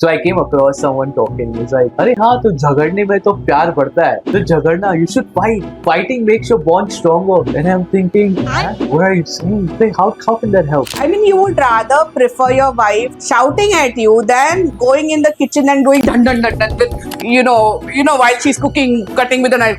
So I came across someone talking. He's like, "अरे हाँ, तो झगड़ने में तो प्यार बढ़ता है. तो झगड़ना, you should fight. Fighting makes your bond stronger." And I'm thinking, what are you saying? Like, how can that help? I mean, you would rather prefer your wife shouting at you than going in the kitchen and doing dun dun dun dun with while she's cooking, cutting with a knife.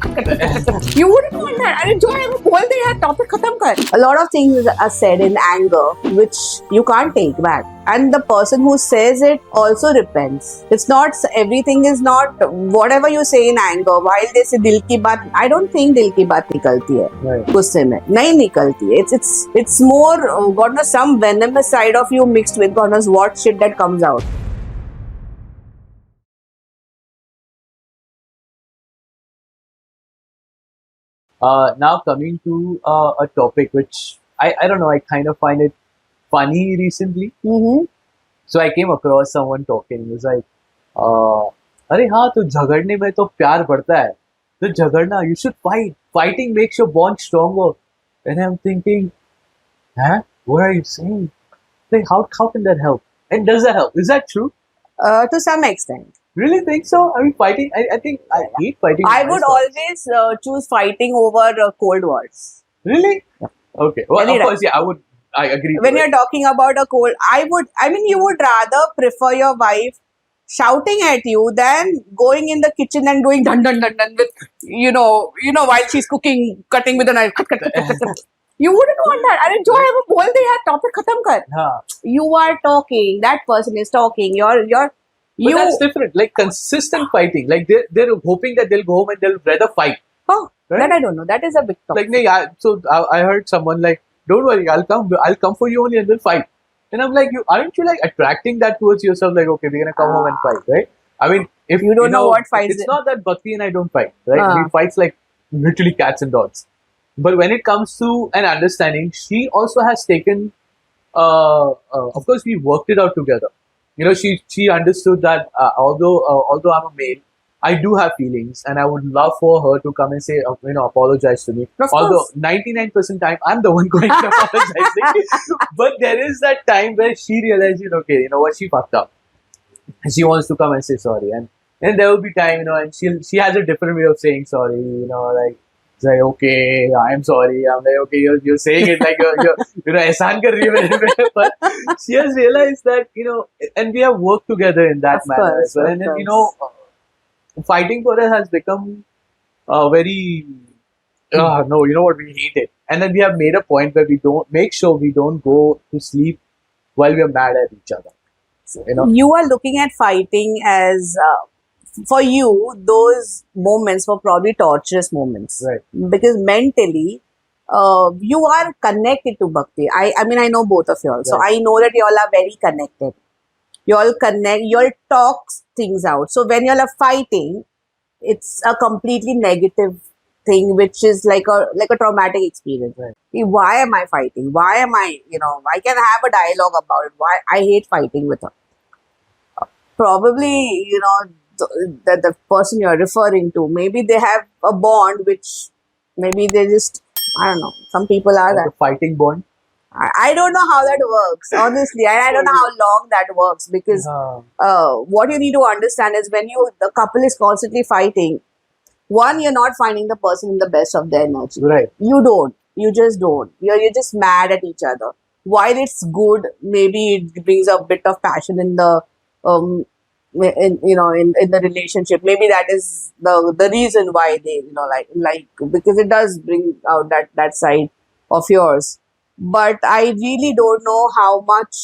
You wouldn't want that. अरे जो है वो बोल दे यार, topic खत्म कर. A lot of things are said in anger which you can't take back. And the person who says it also repents. It's not, everything is not whatever you say in anger. While they say dil ki baat, I don't think dil ki baat निकलती है गुस्से में, नहीं निकलती है. It's more God knows some venomous side of you mixed with God knows what shit that comes out. Now coming to a topic which I don't know, I kind of find it funny recently. Mm-hmm. So I came across someone talking. He was like, "अरे हाँ, तो झगड़ने में तो प्यार बढ़ता है. तो झगड़ना, you should fight. Fighting makes your bond stronger." And I'm thinking, what are you saying? Like, how can that help? And does that help? Is that true? To some extent. Really think so? I mean, fighting. I think I hate fighting. I would always choose fighting over cold wars. Really? Okay. Well, Any of course, yeah. I agree. When you're talking about a cold, you would rather prefer your wife shouting at you than going in the kitchen and doing dun dun dun dun with while she's cooking, cutting with a knife. You wouldn't want that. अरे जो है वो बोल दे यार, topic खत्म कर. You are talking. That person is talking. But that's different. Like consistent fighting. Like they're hoping that they'll go home and they'll rather fight. Oh, right? That I don't know. That is a big topic. Like, so I heard someone like, "Don't worry, I'll come for you only and we'll fight." And I'm like, aren't you like attracting that towards yourself? Like, okay, we're gonna come home and fight, right? I mean, if you don't know what fights, it's not that Bhakti and I don't fight, right? We fight like literally cats and dogs. But when it comes to an understanding, she also has taken. Of course, we worked it out together. You know, she understood that although I'm a male, I do have feelings, and I would love for her to come and say, apologize to me. Although 99% time I'm the one going to apologizing, but there is that time where she realizes, okay, you know what, she fucked up, and she wants to come and say sorry, and there will be time, and she has a different way of saying sorry, like. It's like, okay, I'm sorry. I'm like, okay, you're saying it like you're ehsan kar rahi hai, but she has realized that, and we have worked together in that manner as well. And then, fighting for us has become very, no, you know what, we hate it. And then we have made a point where we don't go to sleep while we are mad at each other. So, you are looking at fighting as... for you, those moments were probably torturous moments, right? Because mentally, you are connected to Bhakti. I mean, I know both of you all, so I know that you all are very connected. You all connect, you all talk things out. So when you all are fighting, it's a completely negative thing, which is like a traumatic experience. Right. Why am I fighting? Why am I? I can have a dialogue about it. Why I hate fighting with her. Probably, the person you're referring to, maybe they have a bond which maybe they just, I don't know, some people are like that. A fighting bond? I don't know how that works, honestly. I don't know how long that works, because what you need to understand is when the couple is constantly fighting, one, you're not finding the person in the best of their energy. Right. You just don't. You're just mad at each other. While it's good, maybe it brings a bit of passion in the in the relationship. Maybe that is the reason why they like because it does bring out that side of yours. But I really don't know how much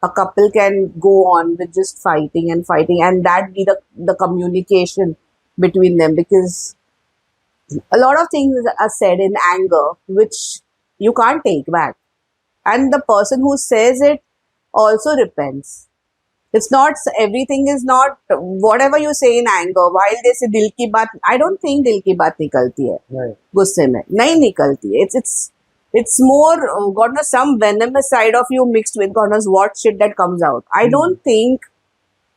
a couple can go on with just fighting and that be the communication between them, because a lot of things are said in anger which you can't take back, and the person who says it also repents. It's not, everything is not whatever you say in anger. While they say dil ki baat, I don't think dil ki baat nikalti hai gusse mein, nahi nikalti hai. It's more God knows some venomous side of you mixed with God knows what shit that comes out. I don't think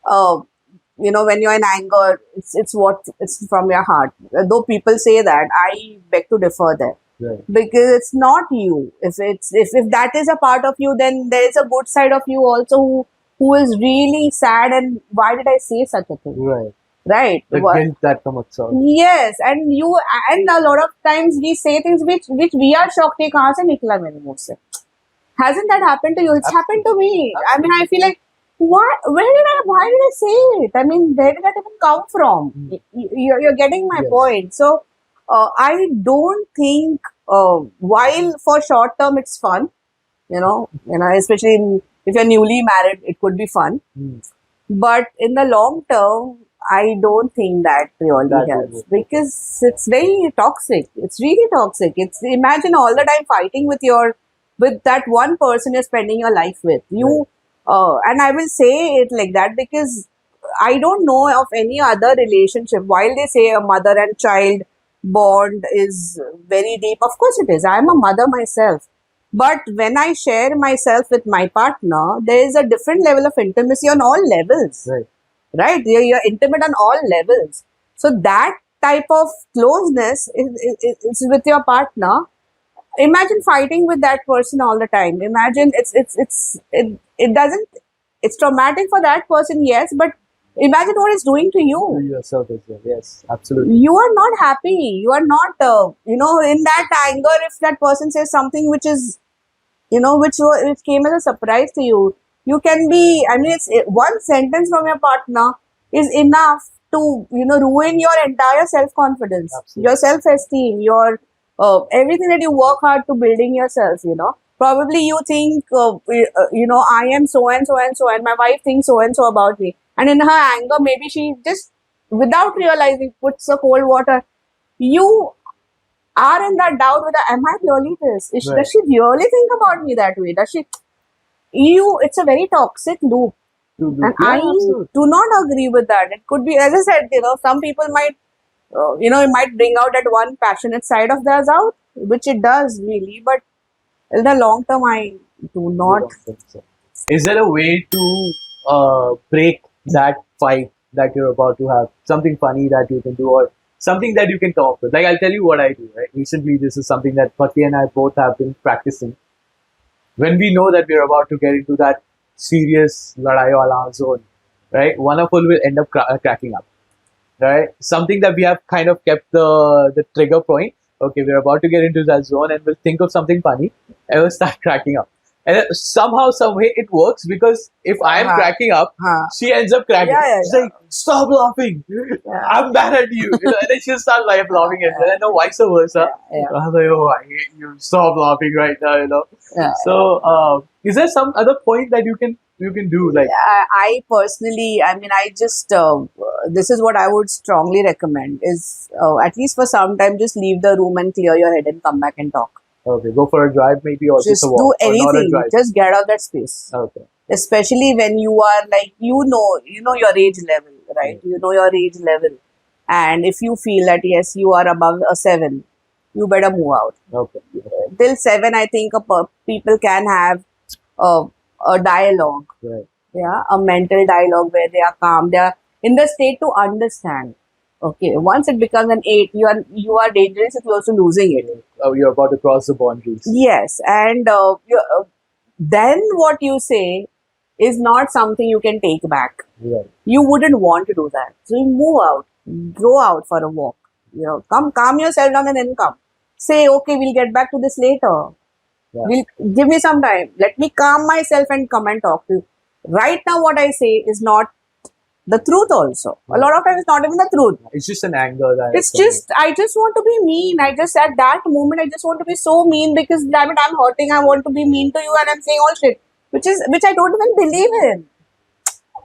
when you're in anger, it's from your heart. Though people say that, I beg to differ there. Right. Because it's not you. If that is a part of you, then there is a good side of you also who is really sad and why did I say such a thing? Right. Right. The guilt that comes out. Yes, and a lot of times we say things which we are shocked कि कहाँ से निकला मेरे मुंह से. Hasn't that happened to you? It's happened to me. I mean, I feel like, why did I say it? I mean, where did that even come from? You're getting my point. So, I don't think, while for short term it's fun, especially if you're newly married, it could be fun. But in the long term, I don't think that really helps because it's very toxic. It's really toxic. Imagine all the time fighting with that one person you're spending your life with. And I will say it like that because I don't know of any other relationship. While they say a mother and child bond is very deep, of course it is. I'm a mother myself. But when I share myself with my partner, there is a different level of intimacy on all levels. Right? You're intimate on all levels. So that type of closeness is with your partner. Imagine fighting with that person all the time. Imagine it's traumatic for that person, yes, but imagine what it's doing to you. Yourself as well. Yes, absolutely. You are not happy. You are not, in that anger, if that person says something which is, which came as a surprise to you, you can be, it's one sentence from your partner is enough to, ruin your entire self-confidence, your self-esteem, your everything that you work hard to building yourself, Probably you think, I am so and so and so, and my wife thinks so and so about me. And in her anger, maybe she just, without realizing, puts a cold water. You are in that doubt whether, am I really this? Does she really think about me that way? Does she? It's a very toxic loop. And I do not agree with that. It could be, as I said, some people might, it might bring out that one passionate side of theirs out, which it does really. But in the long term, I do not. Is there a way to break that fight that you're about to have? Something funny that you can do, or something that you can talk with? Like, I'll tell you what I do. Right? Recently, this is something that Pati and I both have been practicing. When we know that we're about to get into that serious ladai wala zone, right? One of us will end up cracking up, right? Something that we have kind of kept the trigger point. Okay, we're about to get into that zone, and we'll think of something funny, and we'll start cracking up. And somehow, some way, it works because if I am cracking up, she ends up cracking. She's like, "Stop laughing! I'm mad at you." And then she'll start laughing at me, and vice versa. I'm like, "Oh, I hate you! Stop laughing right now!" So, is there some other point that you can do? Like, I personally, I just this is what I would strongly recommend is at least for some time, just leave the room and clear your head and come back and talk. Okay, go for a drive maybe, or just a walk. Do anything. Just get out that space. Okay. Especially when you are like, your age level, right? You know your age level. And if you feel that, yes, you are above a 7, you better move out. Okay. Till 7, I think people can have a dialogue. Right. Yeah, a mental dialogue where they are calm. They are in the state to understand. Okay, once it becomes an 8, you are dangerously close to losing it. You're about to cross the boundaries. Yes, and then what you say is not something you can take back. Right. You wouldn't want to do that. So you move out, go out for a walk. Come calm yourself down and then come. Say, okay, we'll get back to this later. Yeah. Give me some time. Let me calm myself and come and talk to you. Right now, what I say is not the truth also. A lot of times it's not even the truth. It's just an anger that I just want to be mean. At that moment, I just want to be so mean because damn it, I'm hurting. I want to be mean to you and I'm saying all shit, which I don't even believe in.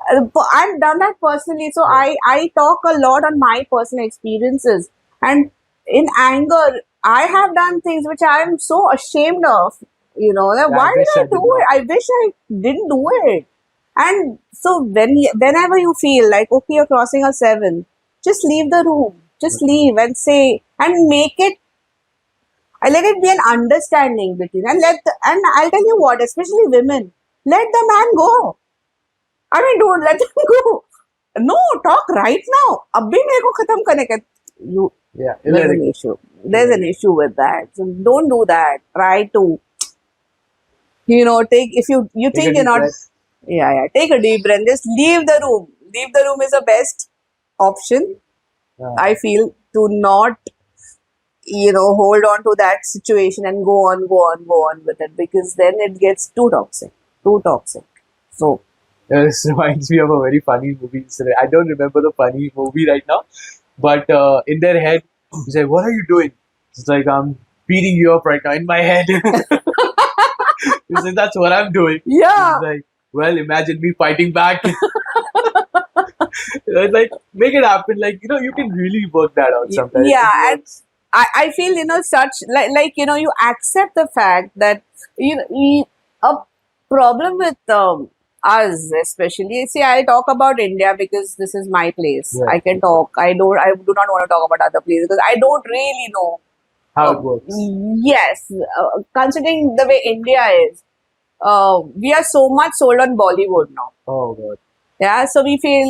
I've done that personally. So I talk a lot on my personal experiences, and in anger, I have done things which I am so ashamed of. Why did I do it? I wish I didn't do it. And so whenever you feel like, okay, you're crossing a 7, just leave the room. Just leave and say, and let it be an understanding between. And I'll tell you what, especially women, let the man go. Don't let him go. No, talk right now. Abhi mere ko khatam karne ka. There's an issue. There's an issue with that. So don't do that. Try to, if you think you're not. Yeah. Take a deep breath. Just leave the room. Leave the room is the best option. Yeah. I feel to not, hold on to that situation and go on with it, because then it gets too toxic. Too toxic. So, This reminds me of a very funny movie incident. I don't remember the funny movie right now, but in their head, he's like, "What are you doing?" It's like, "I'm beating you up right now in my head." He's like, "That's what I'm doing." yeah. He's like, "Well, imagine me fighting back." It's like, make it happen. Like, you can really work that out sometimes. Yeah. It And works. I feel, such, you accept the fact that, a problem with us, especially, see, I talk about India because this is my place. Right. I can talk. I do not want to talk about other places because I don't really know. How it works. Yes, considering the way India is, we are so much sold on Bollywood now. Oh, God. Yeah, so we feel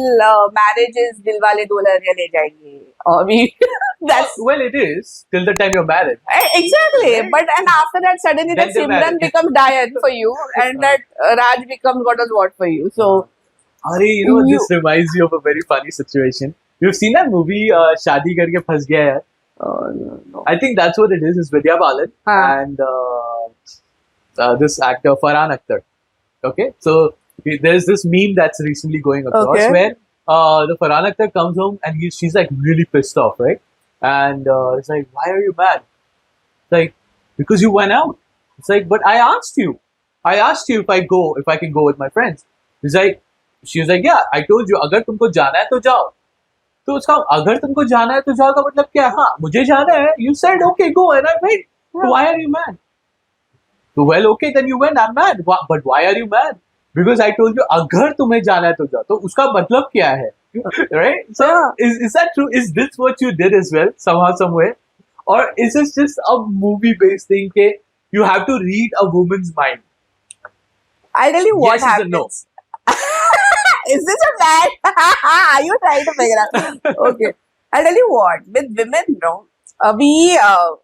marriage is Dilwale Dulhaniya Le Jayenge, or we that's Well, it is till the time you're married. exactly. Right. But and after that, suddenly Then that they're Simran married. becomes Diane for you, and that Raj becomes God knows what for you. So This reminds me of a very funny situation. You've seen that movie, Shadi Karke Phas Gaya Hai? no. I think that's what it is. It's Vidya Balan and this actor Farhan Akhtar. Okay, so there's this meme that's recently going across Okay. where the Farhan Akhtar comes home and she's like really pissed off, right? And it's like, why are you mad? It's like, because you went out. It's like, but I asked you. I asked you if I can go with my friends. It's like, she was like, yeah, I told you, अगर तुमको जाना है तो जाओ. तो उसका अगर तुमको जाना है तो जाओ का मतलब क्या है? हाँ, मुझे जाना है. You said okay, go, and I went. So why are you mad? So, well, okay, then you went. I'm mad. But why are you mad? Because I told you, अगर तुम्हें जाना है तो जाओ. तो उसका मतलब क्या है? Right? So is that true? Is this what you did as well somehow, somewhere? Or is this just a movie-based thing? Okay, you have to read a woman's mind. I'll tell you what Yes is a happens. no. Is this a bad? Are you trying to figure out? Okay. I'll tell you what. With women, we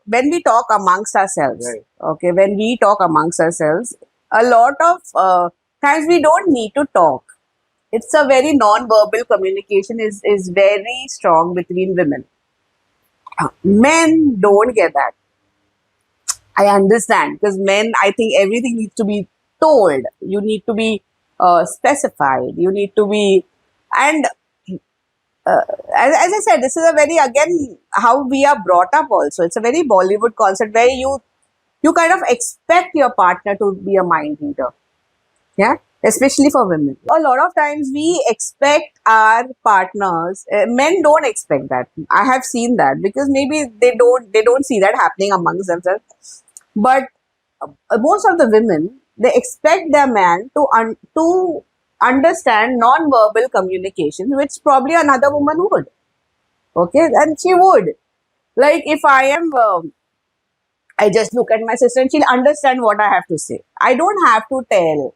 when we talk amongst ourselves, Right. okay, when we talk amongst ourselves, a lot of times we don't need to talk. It's a very non-verbal communication is very strong between women. Men don't get that. I understand, because men, I think everything needs to be told. You need to be specified. You need to be, and as I said, this is a very, again, how we are brought up also. It's a very Bollywood concept where you kind of expect your partner to be a mind reader. Yeah, especially for women. A lot of times we expect our partners. Men don't expect that. I have seen that, because maybe they don't see that happening amongst themselves. But most of the women, they expect their man to understand non-verbal communication, which probably another woman would. Okay, and she would. Like if I am. I just look at my sister and she'll understand what I have to say. I don't have to tell,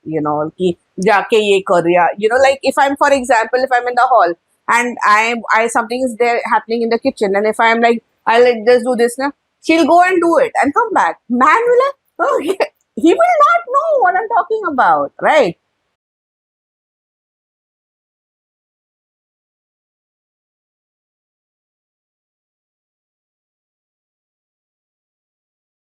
ki jaake ye kar ya. Like if I'm, for example, if I'm in the hall and I something is there happening in the kitchen, and if I'm like, I'll just do this now, she'll go and do it and come back. Man will like, oh, he will not know what I'm talking about, right?